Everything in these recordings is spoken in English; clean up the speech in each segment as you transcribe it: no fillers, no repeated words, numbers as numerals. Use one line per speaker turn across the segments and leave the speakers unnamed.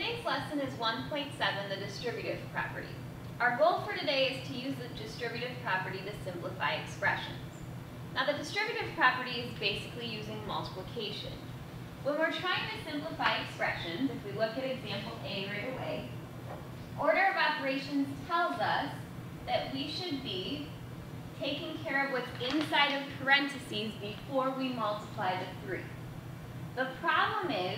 today's lesson is 1.7, the distributive property. Our goal for today is to use the distributive property to simplify expressions. Now the distributive property is basically using multiplication. When we're trying to simplify expressions, if we look at example A right away, order of operations tells us that we should be taking care of what's inside of parentheses before we multiply the 3. The problem is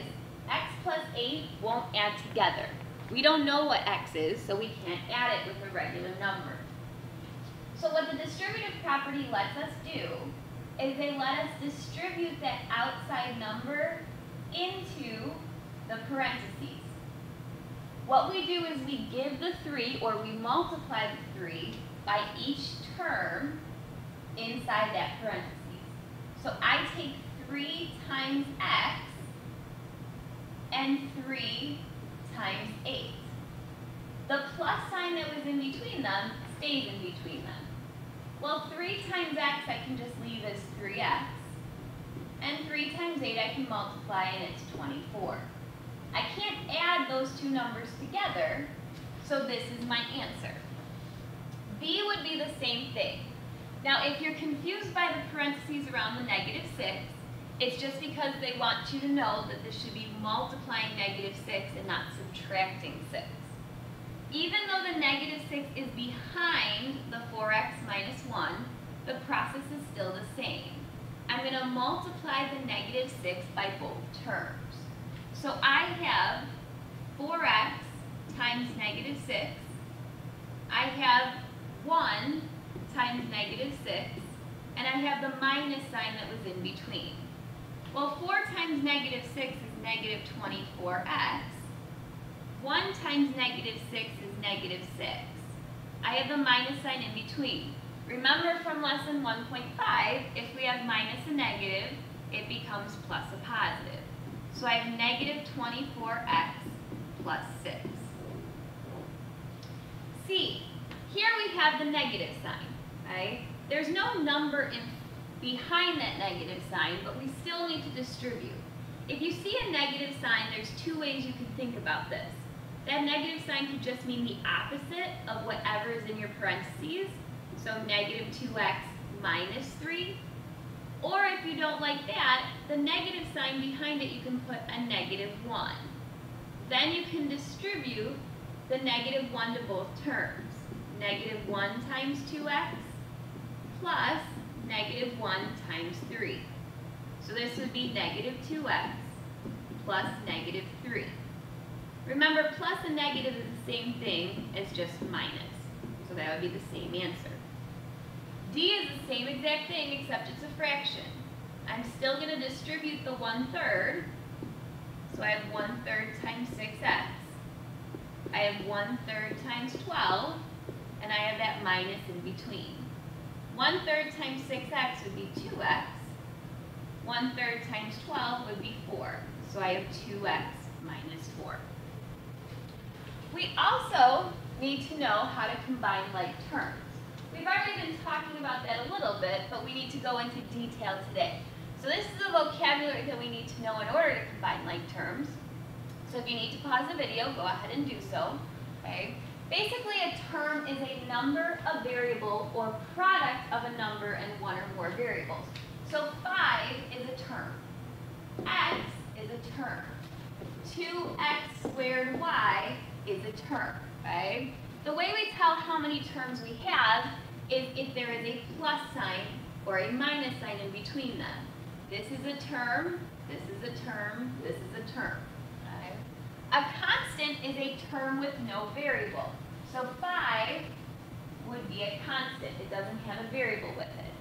x plus 8 won't add together. We don't know what x is, so we can't add it with a regular number. So what the distributive property lets us do is they let us distribute that outside number into the parentheses. What we do is we give the 3, or we multiply the 3 by each term inside that parentheses. So I take 3 times x and 3 times 8. The plus sign that was in between them stays in between them. Well, 3 times x I can just leave as 3x, and 3 times 8 I can multiply and it's 24. I can't add those two numbers together, so this is my answer. B would be the same thing. Now if you're confused by the parentheses around the -6, it's just because they want you to know that this should be multiplying -6 and not subtracting 6. Even though the -6 is behind the 4x minus 1, the process is still the same. I'm going to multiply the -6 by both terms. So I have 4x times -6. I have 1 times -6, and I have the minus sign that was in between. Well, 4 times -6 is -24x. 1 times -6 is -6. I have the minus sign in between. Remember from lesson 1.5, if we have minus a negative, it becomes plus a positive. So I have -24x plus 6. C, here we have the negative sign, right? There's no number behind that negative sign, but we still need to distribute. If you see a negative sign, there's two ways you can think about this. That negative sign could just mean the opposite of whatever is in your parentheses, so -2x minus 3. Or if you don't like that, the negative sign behind it, you can put a -1. Then you can distribute the -1 to both terms. -1 times 2x plus -1 times 3. So this would be -2x plus -3. Remember, plus and negative is the same thing as just minus. So that would be the same answer. D is the same exact thing, except it's a fraction. I'm still going to distribute the 1/3. So I have 1/3 times 6x. I have 1/3 times 12, and I have that minus in between. 1/3 times 6x would be 2x. 1/3 times 12 would be 4. So I have 2x minus 4. We also need to know how to combine like terms. We've already been talking about that a little bit, but we need to go into detail today. So this is the vocabulary that we need to know in order to combine like terms. So if you need to pause the video, go ahead and do so. Okay? Basically, a term is a number, a variable, or product of a number and one or more variables. So 5 is a term. X is a term. 2x squared y is a term. Okay? The way we tell how many terms we have is if there is a plus sign or a minus sign in between them. This is a term, this is a term, this is a term. Okay? A constant is a term with no variable. So 5 would be a constant. It doesn't have a variable with it.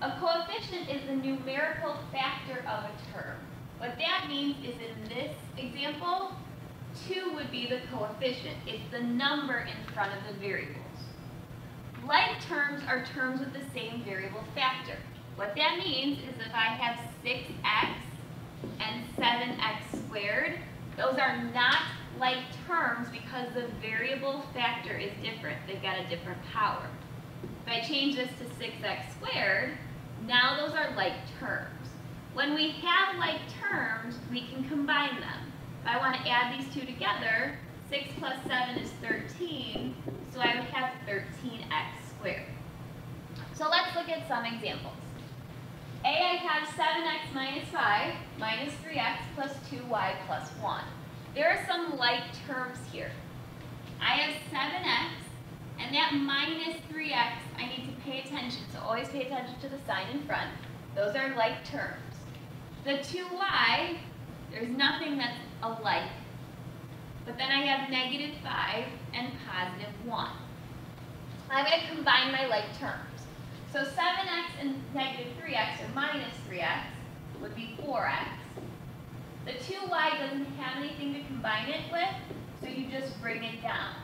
A coefficient is the numerical factor of a term. What that means is in this example, 2 would be the coefficient. It's the number in front of the variables. Like terms are terms with the same variable factor. What that means is if I have 6x and 7x squared, those are not like terms because the variable factor is different. They've got a different power. If I change this to 6x squared, now those are like terms. When we have like terms, we can combine them. If I want to add these two together, 6 plus 7 is 13, so I would have 13x squared. So let's look at some examples. A, I have 7x minus 5 minus 3x plus 2y plus 1. There are some like terms here. I have 7x, and that minus 3x, I need to pay attention. So always pay attention to the sign in front. Those are like terms. The 2y, there's nothing that's alike. But then I have negative 5 and positive 1. I'm going to combine my like terms. So 7x and negative 3x, or minus 3x, would be 4x. The 2y doesn't have anything to combine it with, so you just bring it down.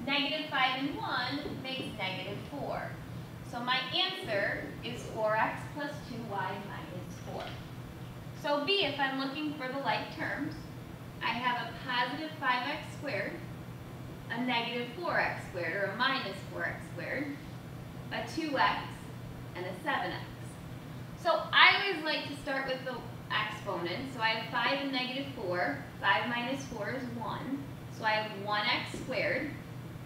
Negative 5 and 1 makes negative 4. So my answer is 4x plus 2y minus 4. So B, if I'm looking for the like terms, I have a positive 5x squared, a negative 4x squared, or a minus 4x squared, a 2x, and a 7x. So I always like to start with the exponents. So I have 5 and negative 4. 5 minus 4 is 1. So I have 1x squared.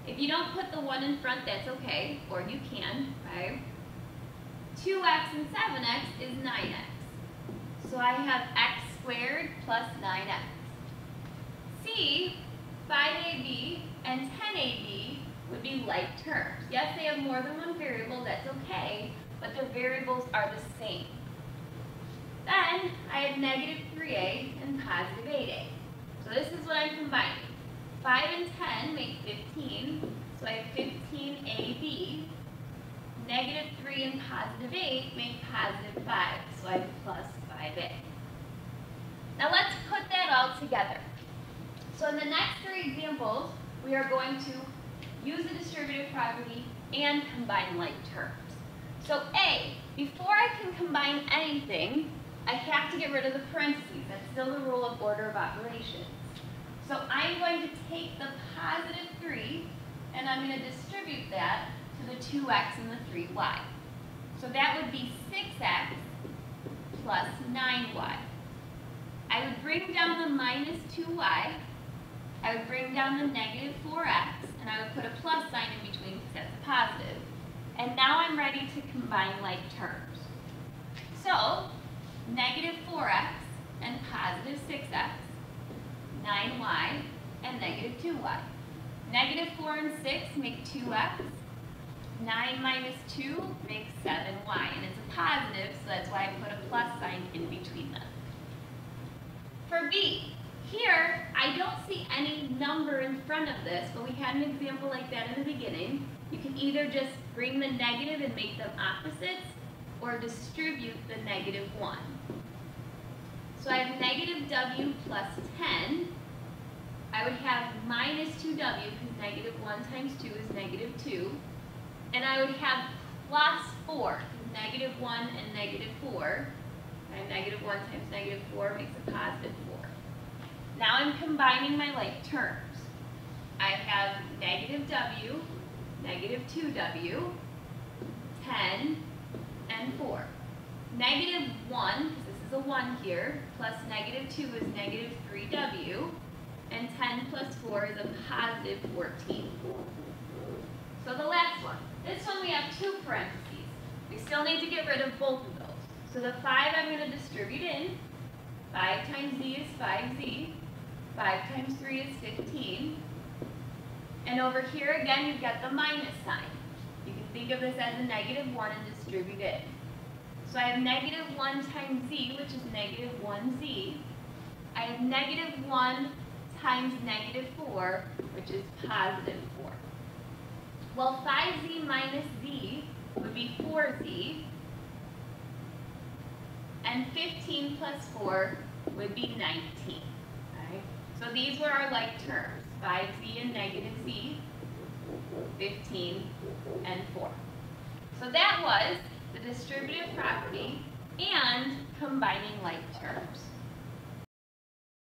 If you don't put the 1 in front, that's okay, or you can, right? 2x and 7x is 9x. So I have x squared plus 9x. C, 5ab and 10ab would be like terms. Yes, they have more than one variable, that's okay, but their variables are the same. Then I have negative 3a and positive 8a. So this is what I'm combining. 5 and 10 make 15, so I have 15ab. Negative 3 and positive 8 make positive 5, so I have plus 5a. Now let's put that all together. So in the next three examples, we are going to use the distributive property and combine like terms. So A, before I can combine anything, I have to get rid of the parentheses. That's still the rule of order of operations. So I'm going to take the positive 3, and I'm going to distribute that to the 2x and the 3y. So that would be 6x plus 9y. I would bring down the minus 2y. I would bring down the negative 4x, and I would put a plus sign in between because that's a positive. And now I'm ready to combine like terms. So, negative 4x and positive 6x, 9y, and negative 2y. Negative 4 and 6 make 2x. 9 minus 2 makes 7y, and it's a positive, so that's why I put a plus sign in between them. For B, here, I don't see any number in front of this, but we had an example like that in the beginning. You can either just bring the negative and make them opposites, or distribute the negative 1. So I have negative w plus 10. I would have minus 2w, because negative 1 times 2 is negative 2. And I would have plus 4, because negative 1 and negative 4. And negative 1 times negative 4 makes a positive 4. Now I'm combining my like terms. I have negative w, negative 2w, 10, and 4. Negative 1, because this is a 1 here, plus negative 2 is negative 3w, and 10 plus 4 is a positive 14. So the last one. This one we have two parentheses. We still need to get rid of both of those. So the 5 I'm going to distribute in. 5 times z is 5z. 5 times 3 is 15. And over here again, you've got the minus sign. You can think of this as a negative 1 and distribute it. So I have negative 1 times z, which is negative 1z. I have negative 1 times negative 4, which is positive 4. Well, 5z minus z would be 4z. And 15 plus 4 would be 19. Right? So these were our like terms, 5z and negative z, 15 and 4. So that was the distributive property and combining like terms.